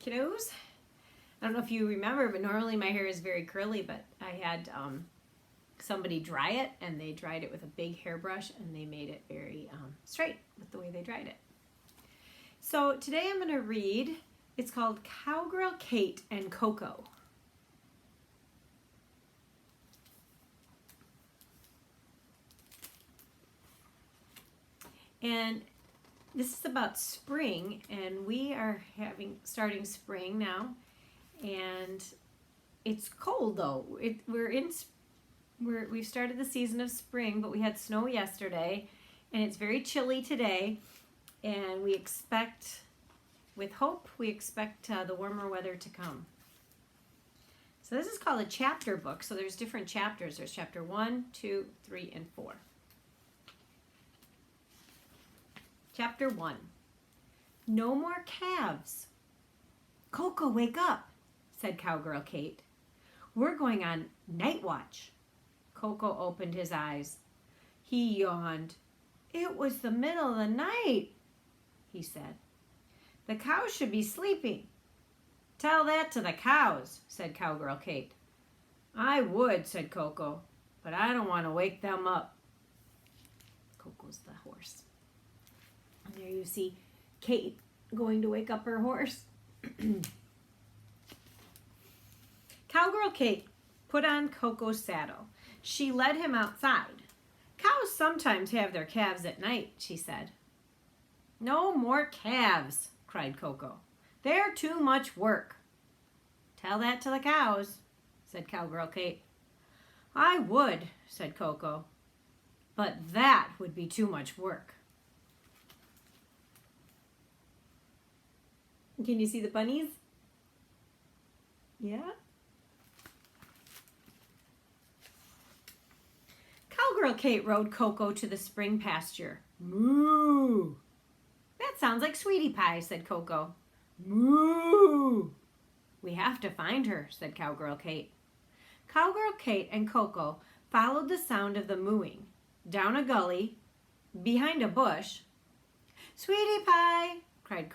Kiddos, I don't know if you remember, but normally my hair is very curly, but I had somebody dry it, and they dried it with a big hairbrush, and they made it very straight with the way they dried it. So today I'm going to read, it's called Cowgirl, Kate, and Coaco. And this is about spring, and we are starting spring now, and it's cold though. We've started the season of spring, but we had snow yesterday, and it's very chilly today, and we expect the warmer weather to come. So this is called a chapter book, so there's different chapters. There's chapter 1, 2, 3, and 4. Chapter 1. No more calves. Coaco, wake up, said Cowgirl Kate. We're going on night watch. Coaco opened his eyes. He yawned. It was the middle of the night, he said. The cows should be sleeping. Tell that to the cows, said Cowgirl Kate. I would, said Coaco, but I don't want to wake them up. Coco's the horse. And there you see Kate going to wake up her horse. Cowgirl Kate put on Coco's saddle. She led him outside. Cows sometimes have their calves at night, she said. No more calves, cried Coaco. They're too much work. Tell that to the cows, said Cowgirl Kate. I would, said Coaco, but that would be too much work. Can you see the bunnies? Yeah? Cowgirl Kate rode Coaco to the spring pasture. Moo! That sounds like Sweetie Pie, said Coaco. Moo! We have to find her, said Cowgirl Kate. Cowgirl Kate and Coaco followed the sound of the mooing, down a gully, behind a bush. Sweetie Pie, cried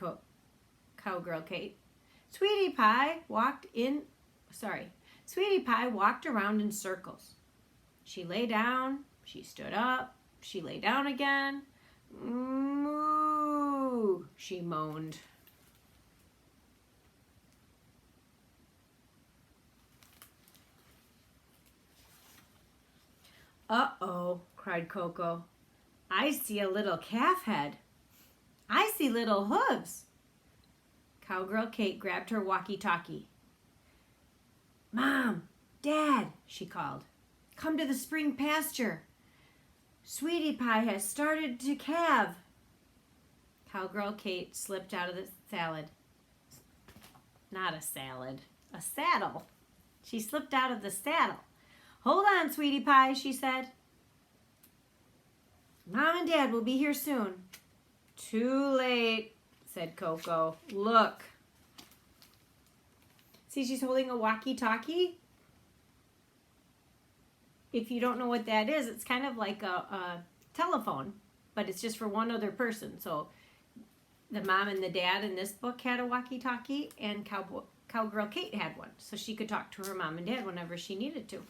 Cowgirl Kate. Sweetie Pie walked around in circles. She lay down, she stood up, she lay down again. Moo, she moaned. Uh-oh, cried Coaco. I see a little calf head. I see little hooves. Cowgirl Kate grabbed her walkie-talkie. Mom, Dad, she called. Come to the spring pasture. Sweetie Pie has started to calve. Cowgirl Kate slipped out of the salad. Not a salad, a saddle. She slipped out of the saddle. Hold on, Sweetie Pie, she said. Mom and Dad will be here soon. Too late, said Coaco. Look. See, she's holding a walkie-talkie. If you don't know what that is, it's kind of like a telephone, but it's just for one other person. So the mom and the dad in this book had a walkie-talkie, and Cowgirl Kate had one. So she could talk to her mom and dad whenever she needed to.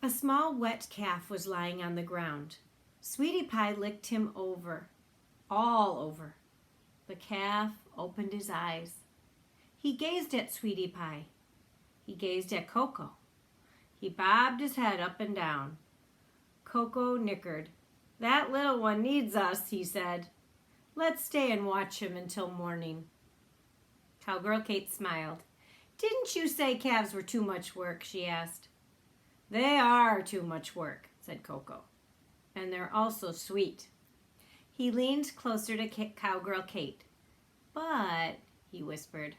A small wet calf was lying on the ground. Sweetie Pie licked him over, all over. The calf opened his eyes. He gazed at Sweetie Pie. He gazed at Coaco. He bobbed his head up and down. Coaco nickered. That little one needs us, he said. Let's stay and watch him until morning. Cowgirl Kate smiled. Didn't you say calves were too much work, she asked. They are too much work, said Coaco. And they're also sweet. He leaned closer to Cowgirl Kate. But, he whispered,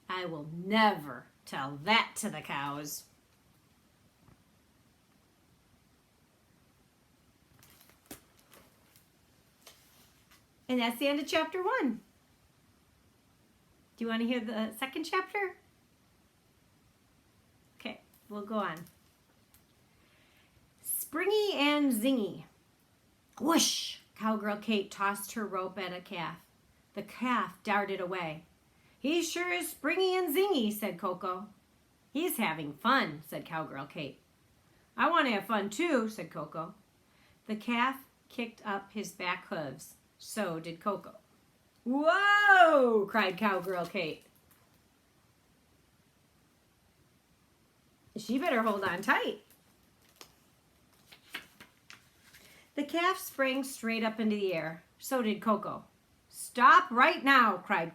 I will never tell that to the cows. And that's the end of chapter 1. Do you want to hear the second chapter? Okay, we'll go on. Springy and zingy. Whoosh! Cowgirl Kate tossed her rope at a calf. The calf darted away. "He sure is springy and zingy," said Coco. "He's having fun," said Cowgirl Kate. "I want to have fun too," said Coco. The calf kicked up his back hooves. So did Coco. "Whoa!" cried Cowgirl Kate. "She better hold on tight." The calf sprang straight up into the air. So did Coco. "Stop right now," cried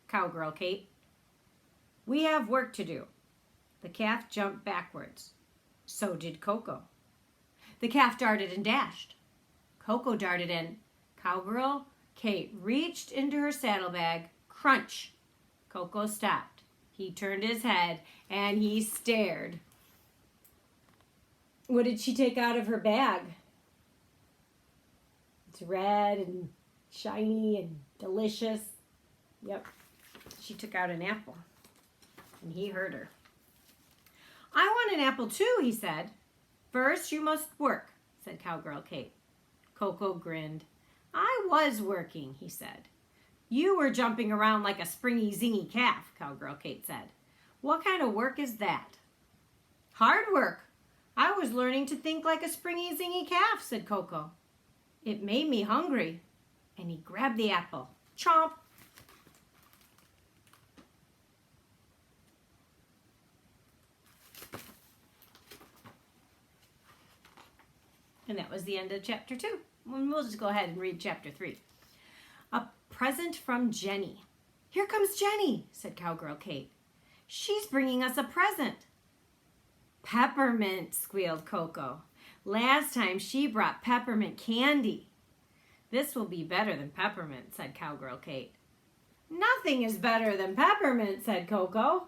Cowgirl Kate. "We have work to do." The calf jumped backwards. So did Coco. The calf darted and dashed. Coco darted in. Cowgirl Kate reached into her saddlebag. Crunch! Coco stopped. He turned his head and he stared. What did she take out of her bag? It's red and shiny and delicious. Yep, she took out an apple. And he heard her. "I want an apple too," he said. "First you must work," said Cowgirl Kate. Coco grinned. "I was working," he said. "You were jumping around like a springy, zingy calf," Cowgirl Kate said. "What kind of work is that?" "Hard work. I was learning to think like a springy, zingy calf," said Coco. "It made me hungry." And he grabbed the apple. Chomp! And that was the end of chapter 2. We'll just go ahead and read chapter 3. A present from Jenny. "Here comes Jenny," said Cowgirl Kate. "She's bringing us a present." "Peppermint," squealed Coco. "Last time she brought peppermint candy." "This will be better than peppermint," said Cowgirl Kate. "Nothing is better than peppermint," said Coco.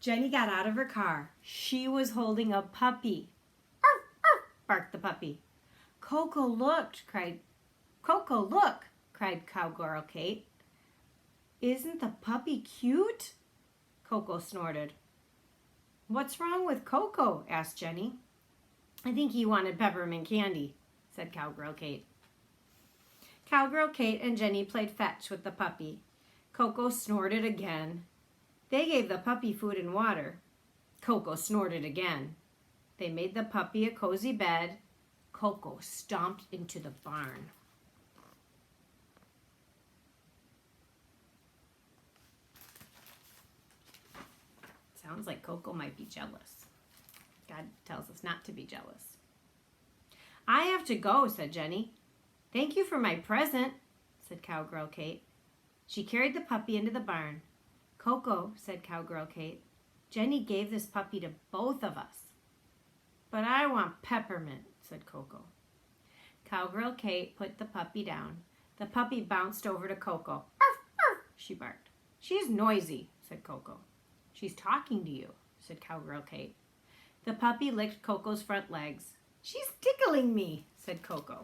Jenny got out of her car. She was holding a puppy. "Arf, arf," barked the puppy. "Coco, look!" cried Cowgirl Kate. "Isn't the puppy cute?" Coco snorted. "What's wrong with Coco?" asked Jenny. "I think he wanted peppermint candy," said Cowgirl Kate. Cowgirl Kate and Jenny played fetch with the puppy. Coco snorted again. They gave the puppy food and water. Coco snorted again. They made the puppy a cozy bed. Coco stomped into the barn. Sounds like Coco might be jealous. God tells us not to be jealous. "I have to go," said Jenny. "Thank you for my present," said Cowgirl Kate. She carried the puppy into the barn. "Coco," said Cowgirl Kate, "Jenny gave this puppy to both of us." "But I want peppermint," said Coco. Cowgirl Kate put the puppy down. The puppy bounced over to Coco. "Arf, arf," she barked. "She's noisy," said Coco. "She's talking to you," said Cowgirl Kate. The puppy licked Coco's front legs. "She's tickling me," said Coco.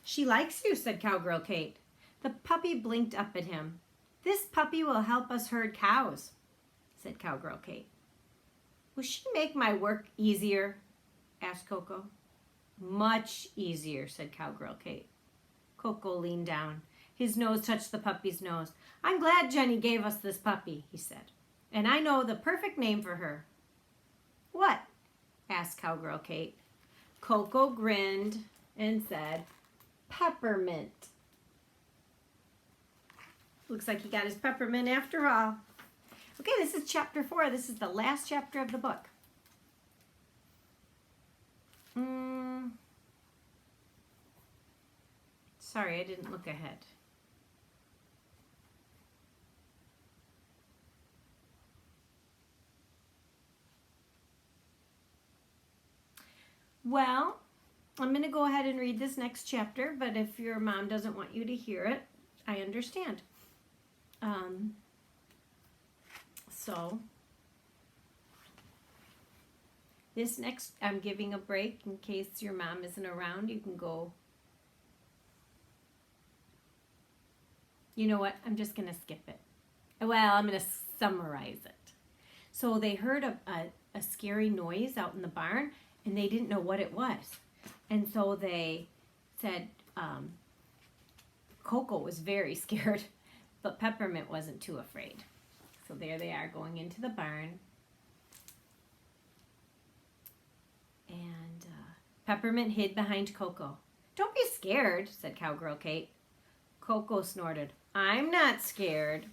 "She likes you," said Cowgirl Kate. The puppy blinked up at him. "This puppy will help us herd cows," said Cowgirl Kate. "Will she make my work easier?" asked Coco. "Much easier," said Cowgirl Kate. Coco leaned down. His nose touched the puppy's nose. "I'm glad Jenny gave us this puppy," he said. "And I know the perfect name for her." "What?" asked Cowgirl Kate. Coco grinned and said, "Peppermint." Looks like he got his peppermint after all. Okay, this is chapter 4. This is the last chapter of the book. Sorry, I didn't look ahead. Well, I'm going to go ahead and read this next chapter, but if your mom doesn't want you to hear it, I understand. So, this next, I'm giving a break in case your mom isn't around. You can go. You know what? I'm just going to skip it. Well, I'm going to summarize it. So they heard a scary noise out in the barn, and they didn't know what it was. And so they said Coco was very scared, but Peppermint wasn't too afraid. So there they are going into the barn. And Peppermint hid behind Coco. "Don't be scared," said Cowgirl Kate. Coco snorted. "I'm not scared."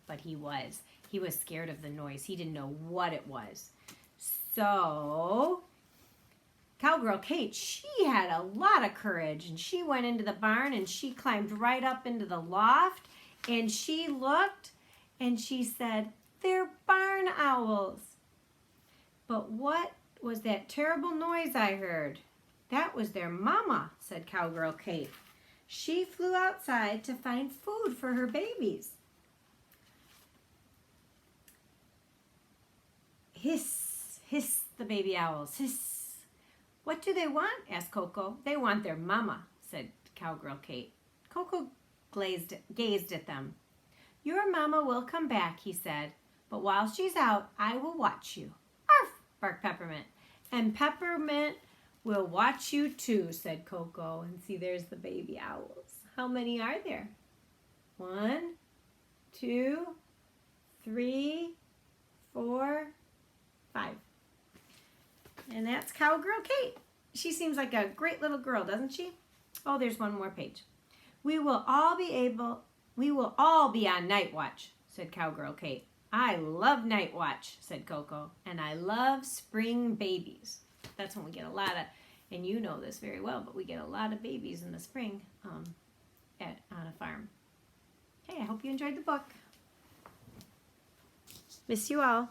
But he was. He was scared of the noise. He didn't know what it was. So Cowgirl Kate, she had a lot of courage, and she went into the barn and she climbed right up into the loft, and she looked and she said, "They're barn owls." "But what was that terrible noise I heard?" "That was their mama," said Cowgirl Kate. "She flew outside to find food for her babies." "Hiss, hiss," the baby owls, "hiss." "What do they want?" asked Coco. "They want their mama," said Cowgirl Kate. Coco gazed at them. "Your mama will come back," he said, "but while she's out, I will watch you." "Arf!" barked Peppermint. "And Peppermint will watch you too," said Coco. And see, there's the baby owls. How many are there? 1, 2, 3, 4, 5. And that's Cowgirl Kate. She seems like a great little girl, doesn't she? Oh, there's one more page. We will all be on night watch," said Cowgirl Kate. "I love night watch," said Coco. "And I love spring babies." That's when we get a lot of, and you know this very well, but we get a lot of babies in the spring on a farm. Hey, I hope you enjoyed the book. Miss you all.